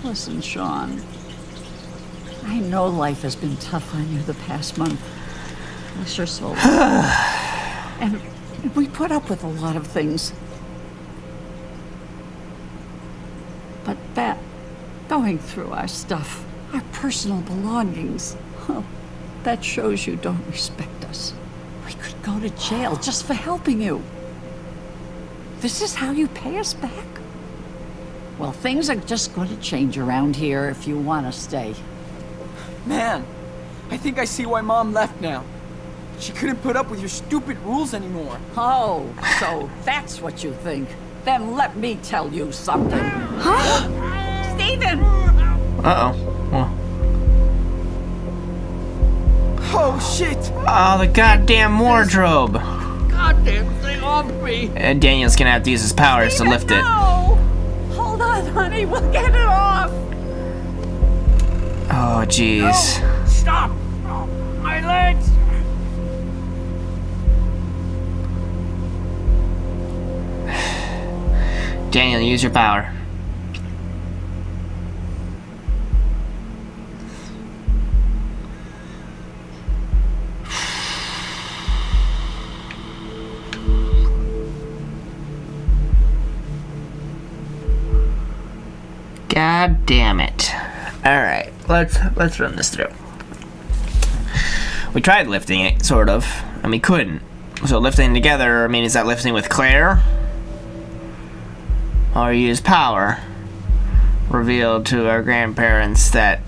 Listen, Sean. I know life has been tough on you the past month. Bless your soul. And we put up with a lot of things. But that, going through our stuff, our personal belongings, well, that shows you don't respect us. We could go to jail just for helping you. This is how you pay us back? Well, things are just going to change around here if you want to stay. Man, I think I see why Mom left now. She couldn't put up with your stupid rules anymore. Oh, so that's what you think. Then let me tell you something. Huh? Stephen! Uh-oh. Well. Oh, shit! Oh, the goddamn wardrobe. Goddamn thing off me! And Daniel's gonna have to use his powers to lift it. No! Hold on, honey, we'll get it off! Oh, jeez. No, stop! Oh, my legs! Daniel, use your power. God damn it. Alright, let's run this through. We tried lifting it, sort of, and we couldn't. So lifting together, I mean, is that lifting with Claire? Or use power? Revealed to our grandparents that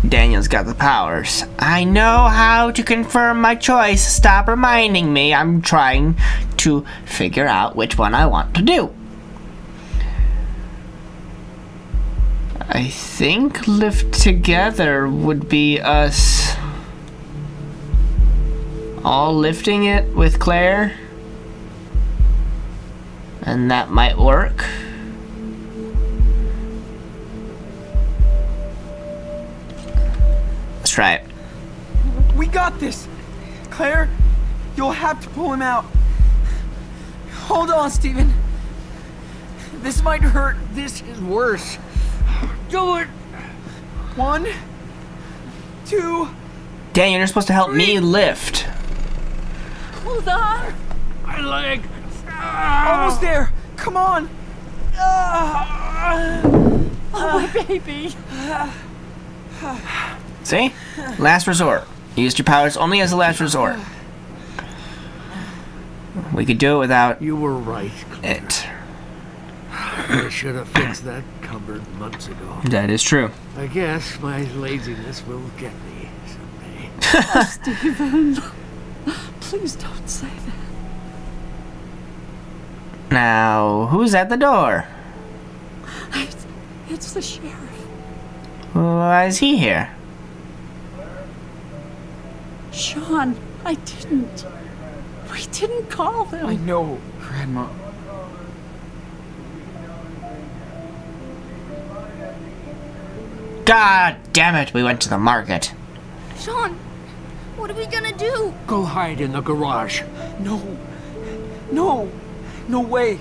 Daniel's got the powers. I know how to confirm my choice. Stop reminding me. I'm trying to figure out which one I want to do. I think lift together would be us all lifting it with Claire. And that might work. Let's try it. We got this! Claire, you'll have to pull him out. Hold on, Stephen. This might hurt. This is worse. Do it! 1, 2... Daniel, you're supposed to help me lift. Hold on! My leg! Almost there! Come on! Oh, my baby! See? Last resort. You used your powers only as a last resort. We could do it without You were right, Claire. it. I should have fixed that cupboard months ago. That is true. I guess my laziness will get me someday. Stephen, please don't say that. Now, who's at the door? It's the sheriff. Why is he here? Sean, I didn't. We didn't call them. I know, Grandma. God damn it, we went to the market. Sean, what are we gonna do? Go hide in the garage. No. No. No way.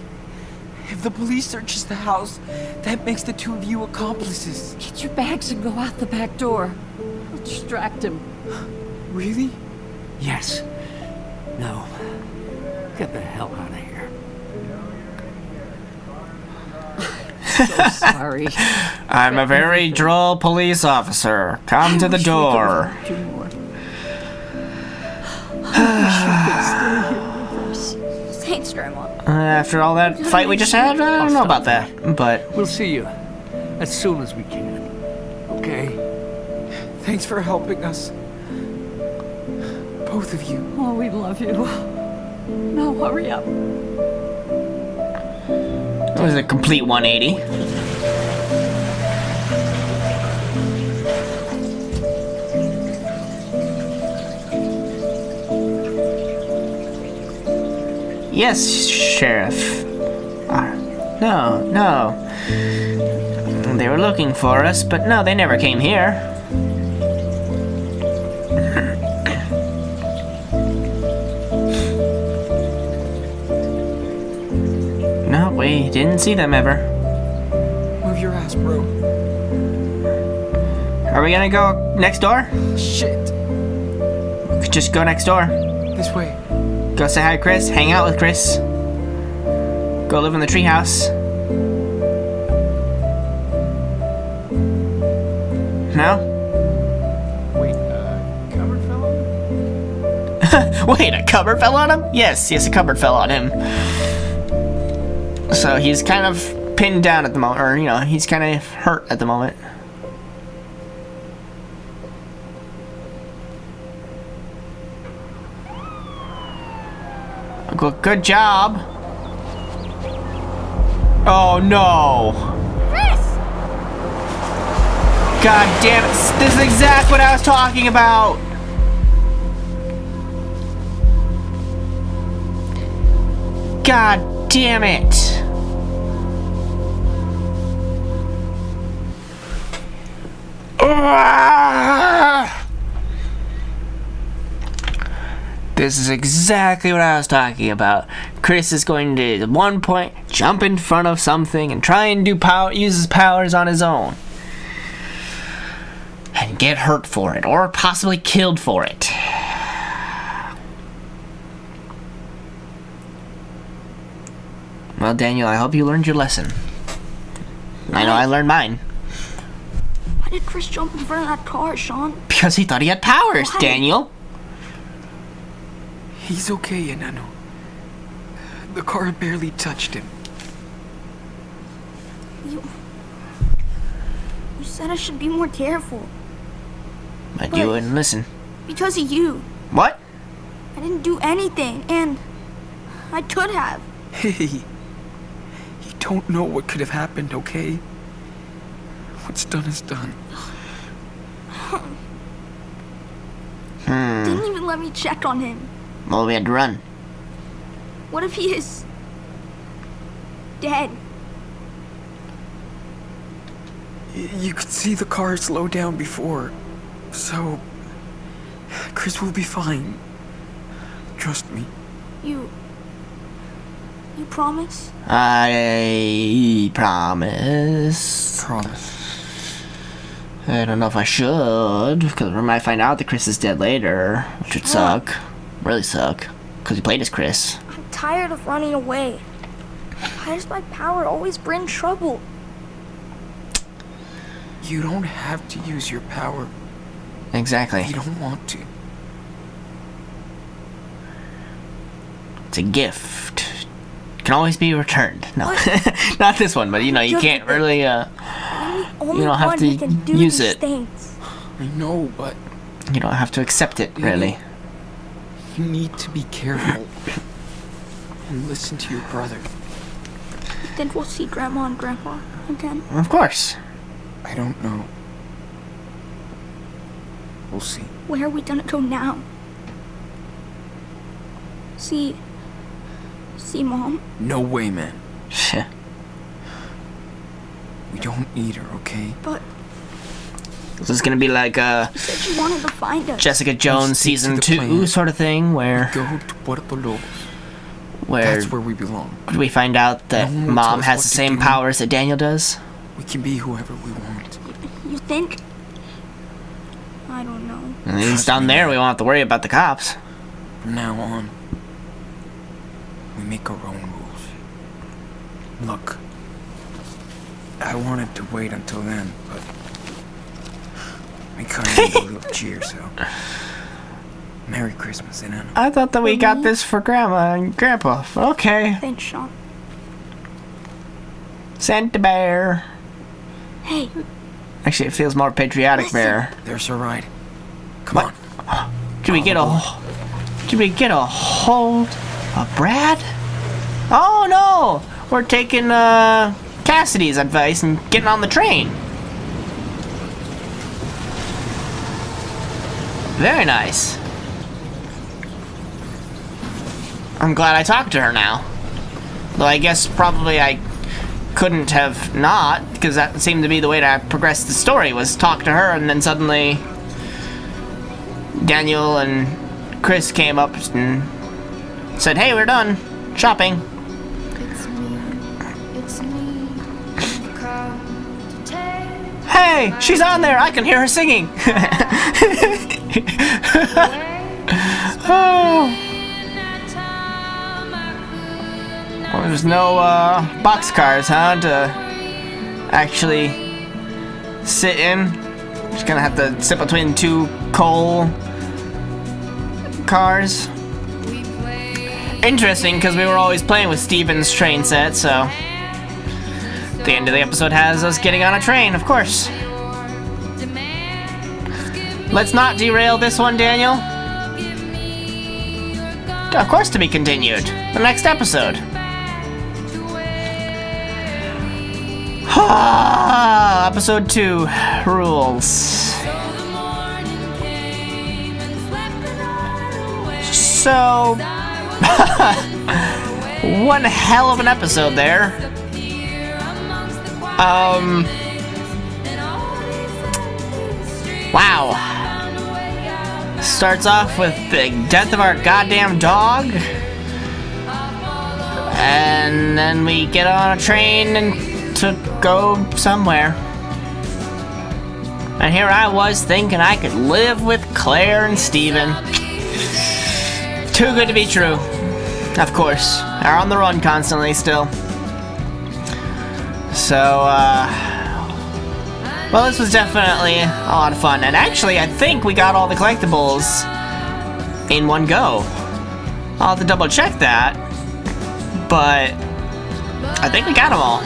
If the police searches the house, that makes the two of you accomplices. Get your bags and go out the back door. I'll distract him. Really? Yes. No. Get the hell out of here. So sorry. I'm a very droll police officer. Come to the door. Do more. I wish you could stay here with us. Thanks, Grandma. After all that fight we just had, I don't know about that. But We'll see you as soon as we can. Okay? Thanks for helping us. Both of you. Oh, we love you. Now hurry up. it was a complete 180. Yes, Sheriff. No. They were looking for us, but no, they never came here. No, we didn't see them ever. Move your ass, bro. Are we gonna go next door? Shit. Just go next door. This way. Go say hi to Chris. Hang out with Chris. Go live in the treehouse. No? Wait, cupboard fell on him? Wait, a cupboard fell on him? Yes, a cupboard fell on him. So he's kind of pinned down at the moment, or, he's kind of hurt at the moment. Good job. Oh no. Chris! God damn it. This is exactly what I was talking about. God damn it. This is exactly what I was talking about. Chris is going to, at one point, jump in front of something and try and use his powers on his own. And get hurt for it, or possibly killed for it. Well, Daniel, I hope you learned your lesson. I know I learned mine. Why did Chris jump in front of that car, Sean? Because he thought he had powers, Why? Daniel. He's okay, Enano. The car barely touched him. You said I should be more careful. But you wouldn't listen. Because of you. What? I didn't do anything, and I could have. Hey, you don't know what could have happened, okay? What's done is done. Didn't even let me check on him. Well, we had to run. What if he is dead? You could see the car slow down before, so Chris will be fine. Trust me. You promise? I promise. Promise. I don't know if I should, because we might find out that Chris is dead later, which would suck. Really suck. Because he played as Chris. I'm tired of running away. Why does my power always bring trouble? You don't have to use your power Exactly. if you don't want to. It's a gift. Can always be returned. No, not this one, but you can't really, I'm the only don't have one to who can do use these it. things. I know, but you don't have to accept it, really. you need to be careful and listen to your brother. Then we'll see Grandma and Grandpa again. Of course. I don't know. We'll see. Where are we gonna go now? See Mom? No way, man. We don't need her, okay? But This is gonna be like you said you wanted to find us. Jessica Jones stick to season the 2 plan. sort of thing, where Go to Puerto Lobos. where That's where we belong. we find out that No one will tell Mom us has what the to same do. powers that Daniel does. We can be whoever we want. You think? I don't know. And at least Trust down me, there, man. we won't have to worry about the cops. From now on, we make our own rules. Look, I wanted to wait until then, but we kind of need a little cheer, so. Merry Christmas, Enano. I thought that we got this for Grandma and Grandpa. Okay. Thanks, Sean. Santa Bear. Hey, Actually, it feels more patriotic, Listen. Bear. There's our ride. Come What? on. Did we get a hold of Brad? Oh no! We're taking Cassidy's advice and getting on the train. Very nice. I'm glad I talked to her now. Though I guess probably I couldn't have not, because that seemed to be the way to progress the story, was talk to her and then suddenly Daniel and Chris came up and said, hey, we're done shopping. It's me. You've come to take Hey, she's on there. I can hear her singing. Oh. Well, there's no boxcars, huh, to actually sit in. Just gonna have to sit between two coal cars. Interesting, because we were always playing with Steven's train set, so the end of the episode has us getting on a train, of course. Let's not derail this one, Daniel. Of course, to be continued. The next episode. Episode 2 rules. So, one hell of an episode there. Wow. Starts off with the death of our goddamn dog. And then we get on a train and to go somewhere. And here I was thinking I could live with Claire and Steven. Too good to be true. Of course. Are on the run constantly still. So, well, this was definitely a lot of fun. And actually, I think we got all the collectibles in one go. I'll have to double check that. But I think we got them all.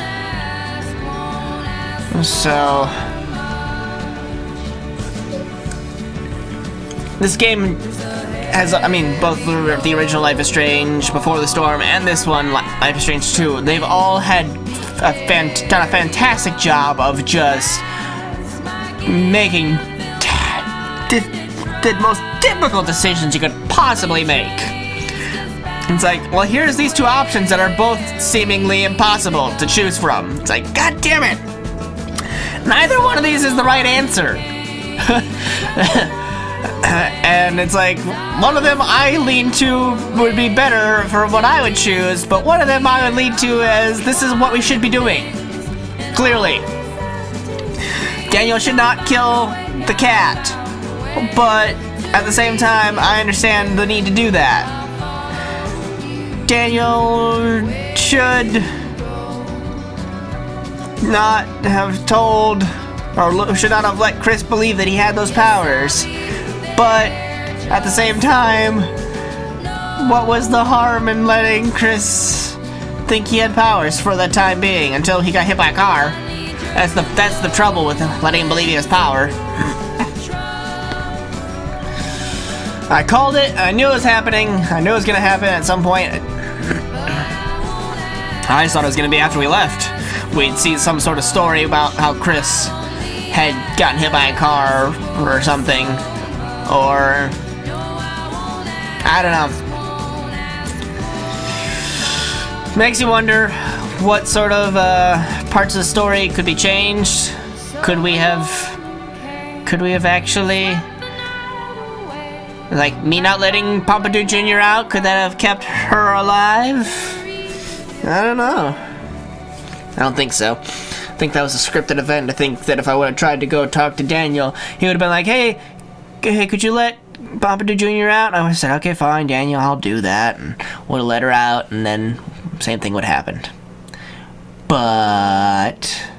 So, this game has, I mean, both the original Life is Strange, Before the Storm, and this one, Life is Strange 2, they've all had done a fantastic job of just making the most difficult decisions you could possibly make. It's like, well, here's these two options that are both seemingly impossible to choose from. It's like, god damn it! Neither one of these is the right answer. And it's like, one of them I lean to would be better for what I would choose, but one of them I would lean to as this is what we should be doing. Clearly. Daniel should not kill the cat, but at the same time, I understand the need to do that. Daniel should not have told, or should not have let Chris believe that he had those powers. But at the same time, what was the harm in letting Chris think he had powers for the time being until he got hit by a car? That's the trouble with letting him believe he has power. I called it. I knew it was happening. I knew it was gonna happen at some point. I just thought it was gonna be after we left. We'd see some sort of story about how Chris had gotten hit by a car or something. Or I don't know. Makes you wonder what sort of parts of the story could be changed. Could we have actually, like, me not letting Pompadour Jr. out, could that have kept her alive? I don't know. I don't think so. I think that was a scripted event. I think that if I would have tried to go talk to Daniel, he would have been like, hey, could you let Pompadour Jr. out? And I would have said, okay, fine, Daniel, I'll do that. And would have let her out, and then same thing would have happened. But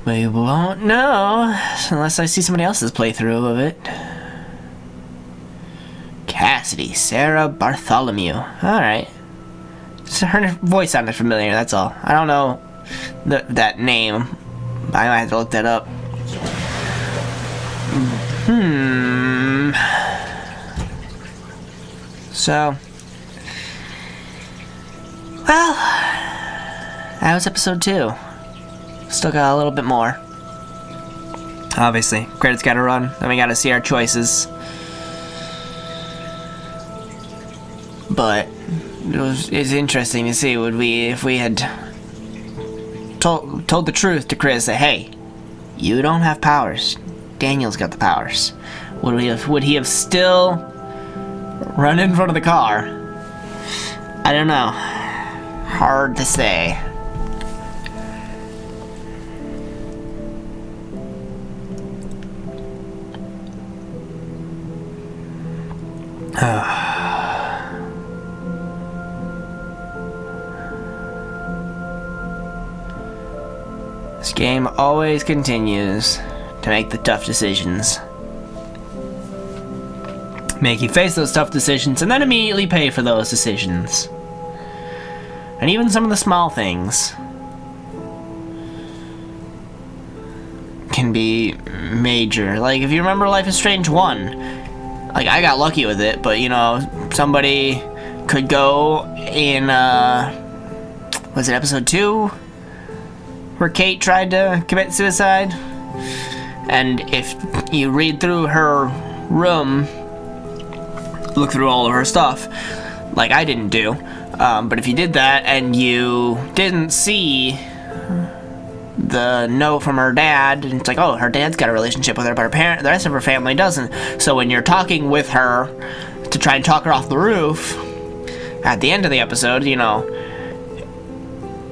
we won't know unless I see somebody else's playthrough of it. Cassidy, Sarah Bartholomew. Alright. Her voice sounded familiar, that's all. I don't know that name. I might have to look that up. So, well, that was episode 2. Still got a little bit more. Obviously, credits gotta run, and we gotta see our choices. But it's interesting to see if we had told the truth to Chris that, hey, you don't have powers. Daniel's got the powers. Would he have still run in front of the car? I don't know. Hard to say. This game always continues to make the tough decisions. Make you face those tough decisions and then immediately pay for those decisions. And even some of the small things can be major. Like, if you remember Life is Strange 1, like, I got lucky with it, but, you know, somebody could go in, was it episode 2? Where Kate tried to commit suicide? And if you read through her room, look through all of her stuff, like I didn't do, but if you did that and you didn't see the note from her dad, and it's like, oh, her dad's got a relationship with her, but the rest of her family doesn't. So when you're talking with her to try and talk her off the roof, at the end of the episode, you know,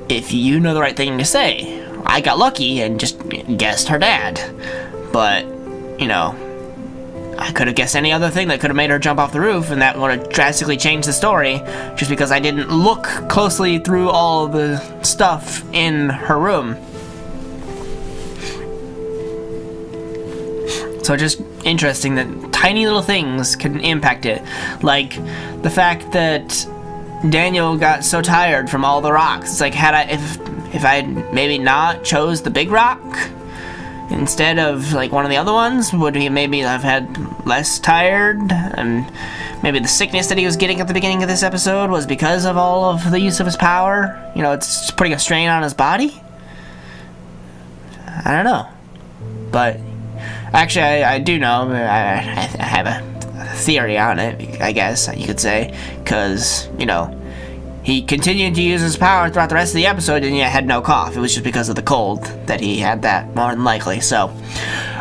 if you know the right thing to say, I got lucky and just guessed her dad. But, you know, I could have guessed any other thing that could have made her jump off the roof, and that would have drastically changed the story, just because I didn't look closely through all the stuff in her room. So just interesting that tiny little things can impact it. Like the fact that Daniel got so tired from all the rocks. It's like, if I had maybe not chose the big rock instead of like one of the other ones, would he maybe have had less tired? And maybe the sickness that he was getting at the beginning of this episode was because of all of the use of his power. You know, it's putting a strain on his body. I don't know, but actually I do know. I have a theory on it, I guess you could say, because, you know, he continued to use his power throughout the rest of the episode and yet had no cough. It was just because of the cold that he had that, more than likely. So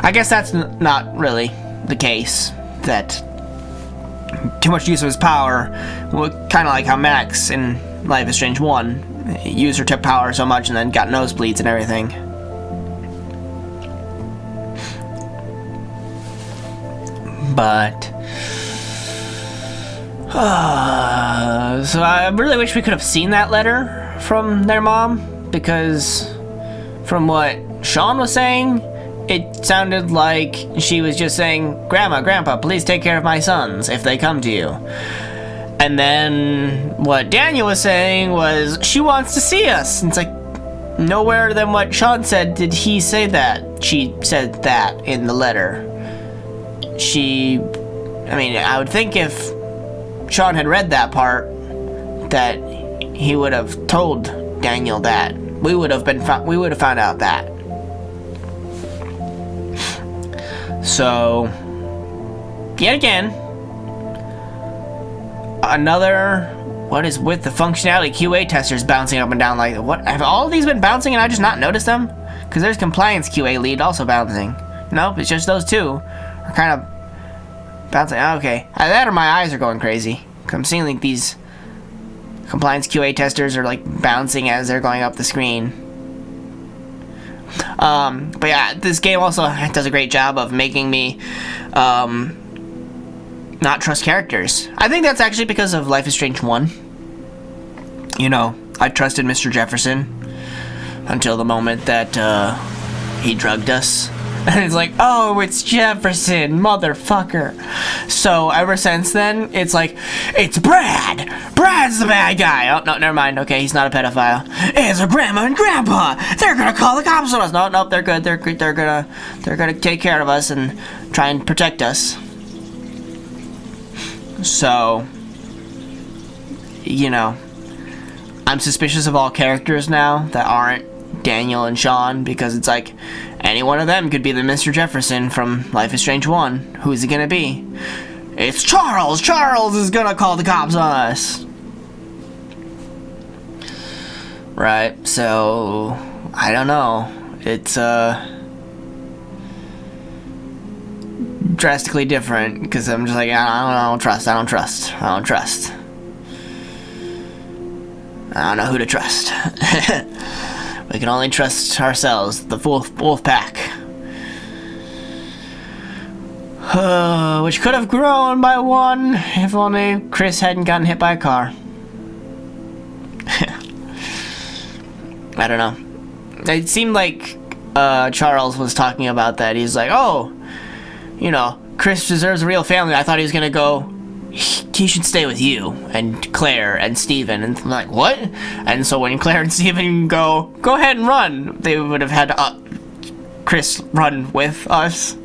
I guess that's not really the case, that too much use of his power, kind of like how Max in Life is Strange 1 used her tip power so much and then got nosebleeds and everything. But so I really wish we could have seen that letter from their mom, because from what Sean was saying, it sounded like she was just saying, Grandma, Grandpa, please take care of my sons if they come to you. And then what Daniel was saying was, she wants to see us. And it's like, nowhere than what Sean said did he say that. She said that in the letter. I mean, I would think if Sean had read that part, that he would have told Daniel that. We would have found out that. So, yet again, another, what is with the functionality QA testers bouncing up and down? Like, what, have all of these been bouncing and I just not noticed them? Because there's compliance QA lead also bouncing. Nope, it's just those two are kind of bouncing. Okay, that or my eyes are going crazy. Cause I'm seeing like these compliance QA testers are like bouncing as they're going up the screen. But yeah, this game also does a great job of making me not trust characters. I think that's actually because of Life is Strange 1. You know, I trusted Mr. Jefferson until the moment that he drugged us. And it's like, oh, it's Jefferson, motherfucker. So ever since then, it's like, it's Brad. Brad's the bad guy. Oh, no, never mind. Okay, he's not a pedophile. It's a grandma and grandpa. They're gonna call the cops on us. No, nope, they're good. They're gonna take care of us and try and protect us. So, you know, I'm suspicious of all characters now that aren't Daniel and Sean, because it's like, any one of them could be the Mr. Jefferson from Life is Strange 1. Who's it gonna be? It's Charles! Charles is gonna call the cops on us! Right, so I don't know. It's drastically different, because I'm just like, I don't trust. I don't know who to trust. We can only trust ourselves, the wolf pack. Which could have grown by one if only Chris hadn't gotten hit by a car. I don't know. It seemed like Charles was talking about that. He's like, oh, you know, Chris deserves a real family. I thought he was gonna go, he should stay with you and Claire and Steven. And I'm like, what? And so when Claire and Steven go ahead and run, they would have had Chris run with us.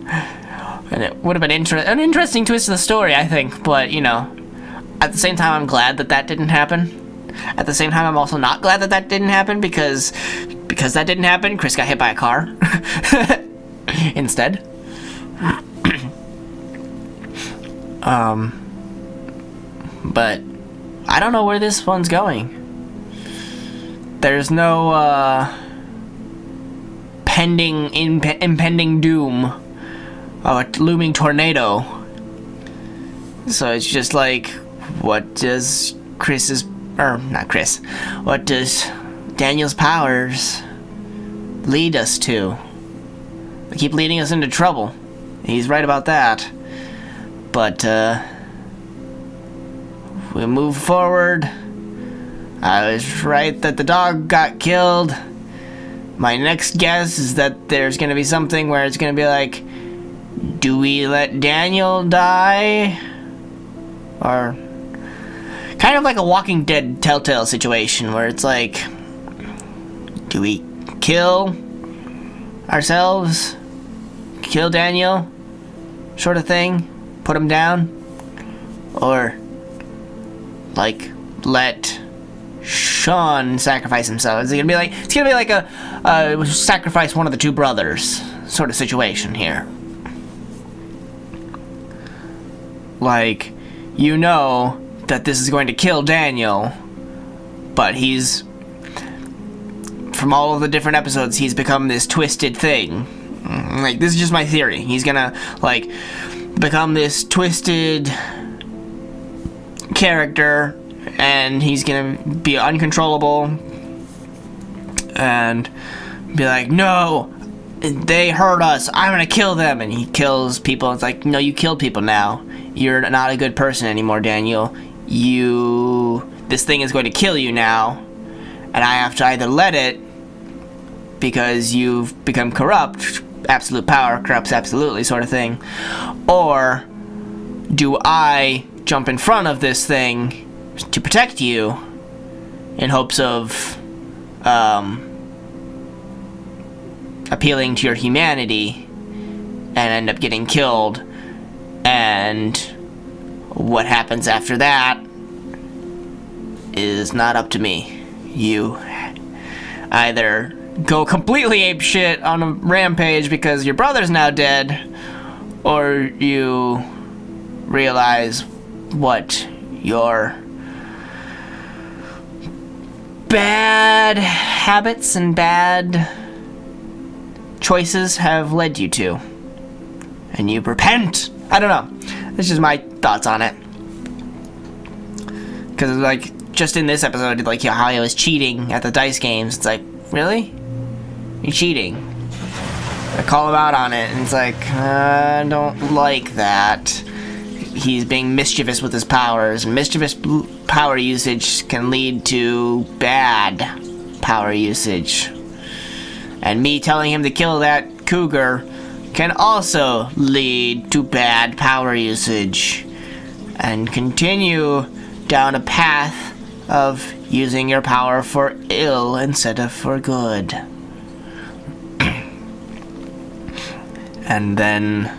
And it would have been an interesting twist of the story, I think. But, you know, at the same time, I'm glad that didn't happen. At the same time, I'm also not glad that didn't happen because that didn't happen, Chris got hit by a car instead. But I don't know where this one's going. There's no impending doom of a looming tornado. So it's just like, what does what does Daniel's powers lead us to? They keep leading us into trouble. He's right about that. But, we move forward. I was right that the dog got killed. My next guess is that there's gonna be something where it's gonna be like, do we let Daniel die? Or kind of like a Walking Dead Telltale situation where it's like, do we kill ourselves? Kill Daniel? Sort of thing? Put him down? Or, like, let Sean sacrifice himself? It's gonna be like a sacrifice one of the two brothers sort of situation here. Like, you know that this is going to kill Daniel, but he's, from all of the different episodes, he's become this twisted thing. Like, this is just my theory. He's gonna, like, become this twisted character, and he's gonna be uncontrollable, and be like, no, they hurt us, I'm gonna kill them, and he kills people. It's like, no, you killed people now. You're not a good person anymore, Daniel. This thing is going to kill you now, and I have to either let it, because you've become corrupt, absolute power corrupts absolutely sort of thing, or do I jump in front of this thing to protect you in hopes of appealing to your humanity and end up getting killed, and what happens after that is not up to me. You either go completely apeshit on a rampage because your brother's now dead, or you realize what your bad habits and bad choices have led you to, and you repent. I don't know. This is my thoughts on it. Because, like, just in this episode, like, how he was cheating at the dice games, it's like, really? You're cheating. I call him out on it, and it's like, I don't like that. He's being mischievous with his powers, and mischievous power usage can lead to bad power usage. And me telling him to kill that cougar can also lead to bad power usage, and continue down a path of using your power for ill instead of for good. And then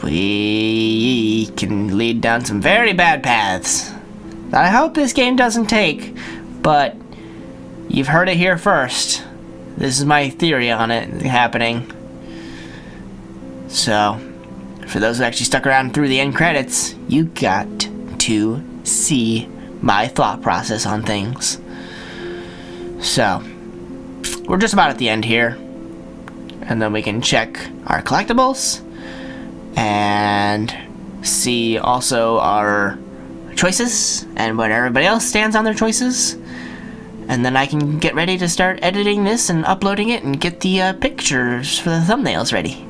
we can lead down some very bad paths that I hope this game doesn't take, but you've heard it here first. This is my theory on it happening. So, for those who actually stuck around through the end credits, you got to see my thought process on things. So, we're just about at the end here. And then we can check our collectibles and see also our choices and where everybody else stands on their choices. And then I can get ready to start editing this and uploading it and get the pictures for the thumbnails ready.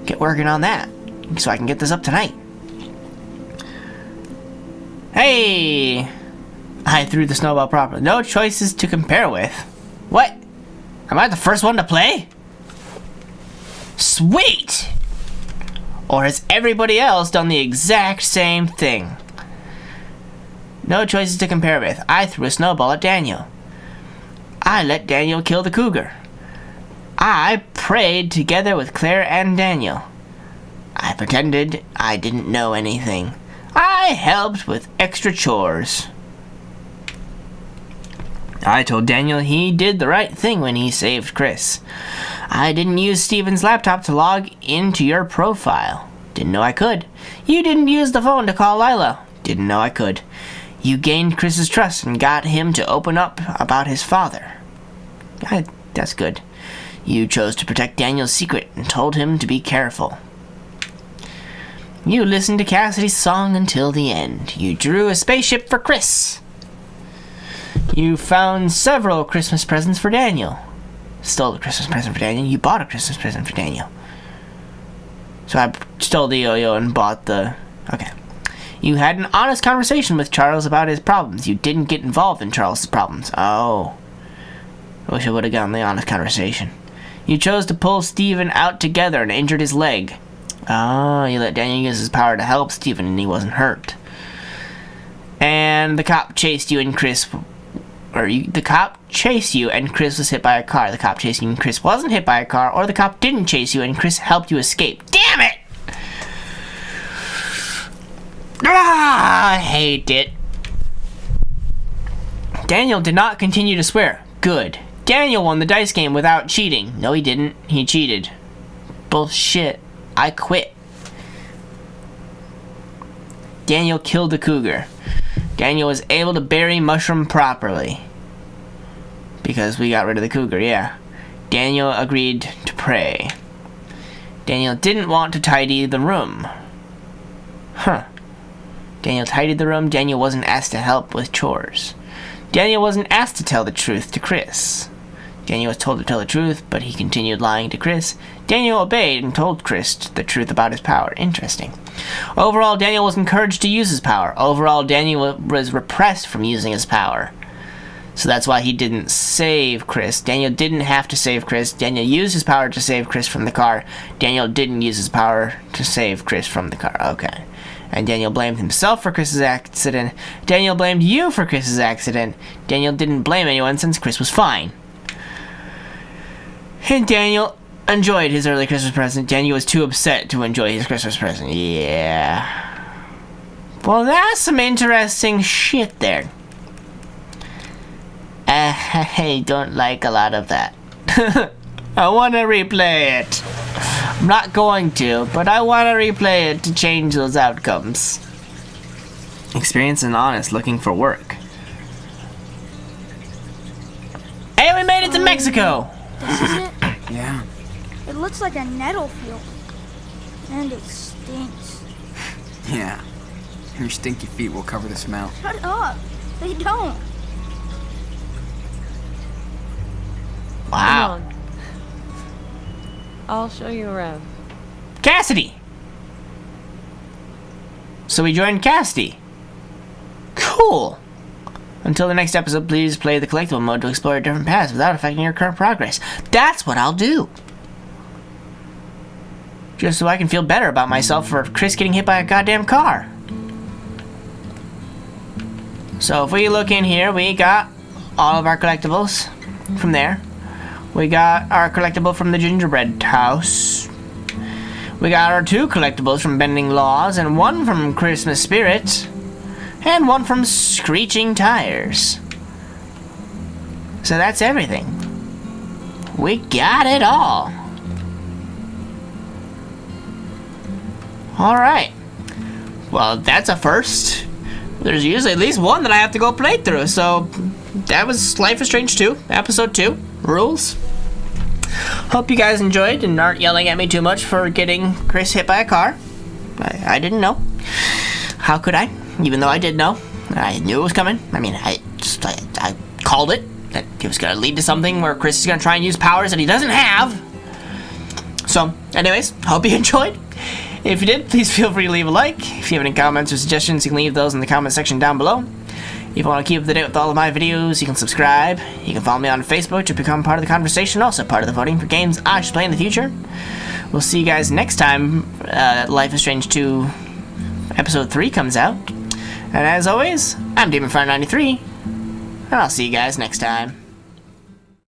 get working on that so I can get this up tonight. Hey! I threw the snowball properly. No choices to compare with. What? Am I the first one to play? Sweet! Or has everybody else done the exact same thing? No choices to compare with. I threw a snowball at Daniel. I let Daniel kill the cougar. I prayed together with Claire and Daniel. I pretended I didn't know anything. I helped with extra chores. I told Daniel he did the right thing when he saved Chris. I didn't use Steven's laptop to log into your profile. Didn't know I could. You didn't use the phone to call Lila. Didn't know I could. You gained Chris's trust and got him to open up about his father. That's good. You chose to protect Daniel's secret and told him to be careful. You listened to Cassidy's song until the end. You drew a spaceship for Chris. You found several Christmas presents for Daniel. Stole a Christmas present for Daniel. You bought a Christmas present for Daniel. So I stole the yo-yo and bought the... Okay. You had an honest conversation with Charles about his problems. You didn't get involved in Charles' problems. Oh. I wish I would have gotten the honest conversation. You chose to pull Steven out together and injured his leg. Oh, you let Daniel use his power to help Steven and he wasn't hurt. And the cop chased you and Chris... the cop chased you and Chris was hit by a car. The cop chased you and Chris wasn't hit by a car, or the cop didn't chase you and Chris helped you escape. Damn it! I hate it. Daniel did not continue to swear. Good. Daniel won the dice game without cheating. No, he didn't. He cheated. Bullshit. I quit. Daniel killed the cougar. Daniel was able to bury Mushroom properly. Because we got rid of the cougar, yeah. Daniel agreed to pray. Daniel didn't want to tidy the room. Huh. Daniel tidied the room. Daniel wasn't asked to help with chores. Daniel wasn't asked to tell the truth to Chris. Daniel was told to tell the truth, but he continued lying to Chris. Daniel obeyed and told Chris the truth about his power. Interesting. Overall, Daniel was encouraged to use his power. Overall, Daniel was repressed from using his power. So that's why he didn't save Chris. Daniel didn't have to save Chris. Daniel used his power to save Chris from the car. Daniel didn't use his power to save Chris from the car. Okay. And Daniel blamed himself for Chris's accident. Daniel blamed you for Chris's accident. Daniel didn't blame anyone since Chris was fine. And Daniel enjoyed his early Christmas present. Daniel was too upset to enjoy his Christmas present. Yeah. Well, that's some interesting shit there. I don't like a lot of that. I want to replay it. I'm not going to, but I want to replay it to change those outcomes. Experienced and honest, looking for work. Hey, we made it to Mexico! This is it? Yeah. It looks like a nettle field. And it stinks. Yeah. Your stinky feet will cover the smell. Shut up. They don't. Wow. Come on. I'll show you around. Cassidy! So we joined Cassidy. Cool. Until the next episode, please play the collectible mode to explore different paths without affecting your current progress. That's what I'll do. Just so I can feel better about myself for Chris getting hit by a goddamn car. So if we look in here, we got all of our collectibles from there. We got our collectible from the gingerbread house. We got our 2 collectibles from Bending Laws, and 1 from Christmas Spirit, and 1 from Screeching Tires. So that's everything. We got it all. Alright. Well, that's a first. There's usually at least one that I have to go play through, so that was Life is Strange 2, Episode 2, Rules. Hope you guys enjoyed and aren't yelling at me too much for getting Chris hit by a car. I didn't know. How could I? Even though I did know. I knew it was coming. I mean, I called it. That it was going to lead to something where Chris is going to try and use powers that he doesn't have. So, anyways, hope you enjoyed. If you did, please feel free to leave a like. If you have any comments or suggestions, you can leave those in the comment section down below. If you want to keep up to date with all of my videos, you can subscribe. You can follow me on Facebook to become part of the conversation, also part of the voting for games I should play in the future. We'll see you guys next time Life is Strange 2 Episode 3 comes out. And as always, I'm DemonFire93, and I'll see you guys next time.